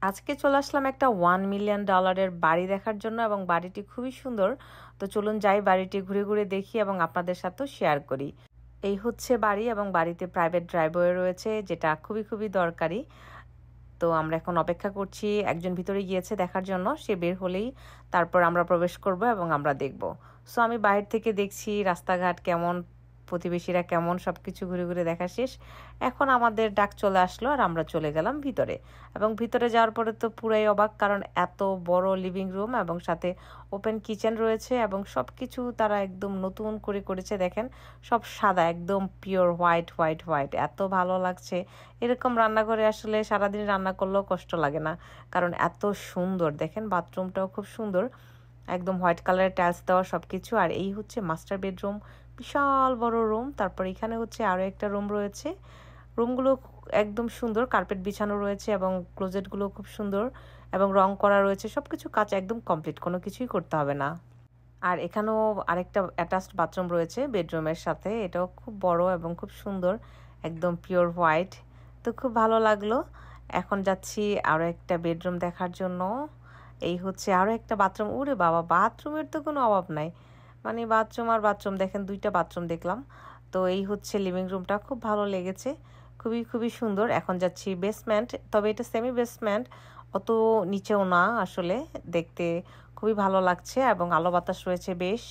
আজকে চলে আসলাম একটা $1 মিলিয়ন বাড়ি দেখার জন্য এবং বাড়িটি খুবই সুন্দর। তো চলুন যাই বাড়িটি ঘুরে ঘুরে দেখি এবং আপনাদের সাথেও শেয়ার করি। এই হচ্ছে বাড়ি এবং বাড়িতে প্রাইভেট ড্রাইভওয়ে রয়েছে, যেটা খুবই খুবই দরকারি। তো আমরা এখন অপেক্ষা করছি, একজন ভিতরে গিয়েছে দেখার জন্য, সে বের হলেই তারপর আমরা প্রবেশ করব এবং আমরা দেখব। সো আমি বাইরে থেকে দেখছি রাস্তাঘাট কেমন, প্রতিবেশীরা কেমন, সবকিছু ঘুরে ঘুরে দেখা শেষ। এখন আমাদের ডাক চলে আসলো আর আমরা চলে গেলাম ভিতরে। এবং ভিতরে যাওয়ার পরে তো পুরাই অবাক, কারণ এত বড় লিভিং রুম এবং সাথে ওপেন কিচেন রয়েছে এবং সব কিছু তারা একদম নতুন করে করেছে। দেখেন সব সাদা, একদম পিওর হোয়াইট হোয়াইট হোয়াইট, এত ভালো লাগছে। এরকম রান্নাঘরে আসলে সারাদিন রান্না করলেও কষ্ট লাগে না, কারণ এত সুন্দর। দেখেন বাথরুমটাও খুব সুন্দর, একদম হোয়াইট কালারের টাইলস দেওয়া সব কিছু। আর এই হচ্ছে মাস্টার বেডরুম, বিশাল বড় রুম। তারপর এখানে হচ্ছে আরও একটা রুম রয়েছে। রুমগুলো একদম সুন্দর, কার্পেট বিছানো রয়েছে এবং ক্লোজেটগুলো খুব সুন্দর এবং রং করা রয়েছে। সব কিছু কাজ একদম কমপ্লিট, কোনো কিছুই করতে হবে না। আর এখানেও আরেকটা অ্যাটাচড বাথরুম রয়েছে বেডরুমের সাথে, এটাও খুব বড় এবং খুব সুন্দর, একদম পিওর হোয়াইট। তো খুব ভালো লাগলো। এখন যাচ্ছি আরও একটা বেডরুম দেখার জন্য। এই হচ্ছে আরও একটা বাথরুম। ওরে বাবা, বাথরুমের তো কোনো অভাব নাই, মানে বাথরুম আর বাথরুম। দেখেন দুইটা বাথরুম দেখলাম। তো এই হচ্ছে লিভিং রুমটা, খুব ভালো লেগেছে, খুবই খুবই সুন্দর। এখন যাচ্ছি বেসমেন্ট, তবে এটা সেমি বেসমেন্ট, অত নিচেও না আসলে। দেখতে খুবই ভালো লাগছে এবং আলো বাতাস রয়েছে বেশ।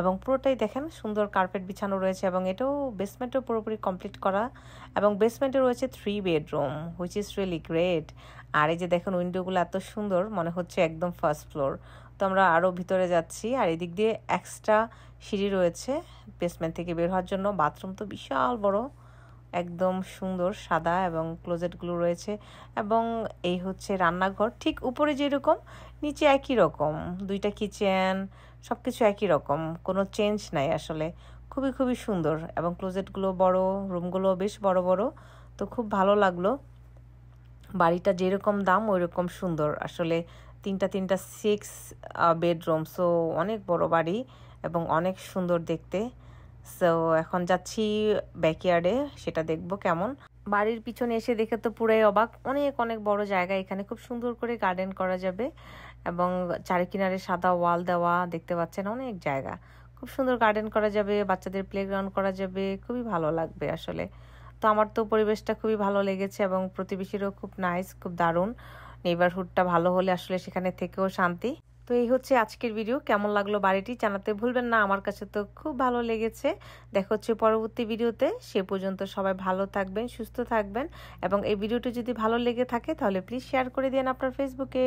এবং পুরোটাই দেখেন সুন্দর কার্পেট বিছানো রয়েছে এবং এটাও বেসমেন্টও পুরোপুরি কমপ্লিট করা। এবং বেসমেন্টে রয়েছে 3 bedroom, which is really great. আর এই যে দেখেন উইন্ডোগুলো এত সুন্দর, মনে হচ্ছে একদম ফার্স্ট ফ্লোর। তো আমরা আরও ভিতরে যাচ্ছি। আর এদিক দিয়ে এক্সট্রা সিঁড়ি রয়েছে বেসমেন্ট থেকে বের হওয়ার জন্য। বাথরুম তো বিশাল বড়, একদম সুন্দর সাদা এবং ক্লোজেটগুলো রয়েছে। এবং এই হচ্ছে রান্নাঘর, ঠিক উপরে যেরকম নিচে একই রকম, দুইটা কিচেন, সব কিছু একই রকম, কোনো চেঞ্জ নাই আসলে। খুবই খুবই সুন্দর এবং ক্লোজেটগুলো বড়, রুমগুলো বেশ বড় বড়। তো খুব ভালো লাগলো। বাড়িটা যেরকম দাম ওই রকম সুন্দর আসলে। তিনটা তিনটা 6 বেডরুম, সো অনেক বড় বাড়ি এবং অনেক সুন্দর দেখতে। সো এখন যাচ্ছি ব্যাকইয়ার্ডে, সেটা দেখবো কেমন। বাড়ির পিছনে এসে দেখে তো পুরাই অবাক, অনেক অনেক বড় জায়গা, এখানে খুব সুন্দর করে গার্ডেন করা যাবে এবং চারিকিনারে সাদা ওয়াল দেওয়া, দেখতে পাচ্ছেন অনেক জায়গা, খুব সুন্দর গার্ডেন করা যাবে, বাচ্চাদের প্লেগ্রাউন্ড করা যাবে, খুবই ভালো লাগবে আসলে। তো আমার তো পরিবেশটা খুবই ভালো লেগেছে এবং প্রতিবেশীরও খুব নাইস, খুব দারুণ। নেইবারহুডটা ভালো হলে আসলে সেখানে থেকেও শান্তি। তো এই হচ্ছে আজকের ভিডিও, কেমন লাগলো বাড়িটি জানাতে ভুলবেন না। আমার কাছে তো খুব ভালো লেগেছে। দেখা হচ্ছে পরবর্তী ভিডিওতে, সে পর্যন্ত সবাই ভালো থাকবেন, সুস্থ থাকবেন। এবং এই ভিডিওটি যদি ভালো লেগে থাকে তাহলে প্লিজ শেয়ার করে দিন আপনার ফেসবুকে।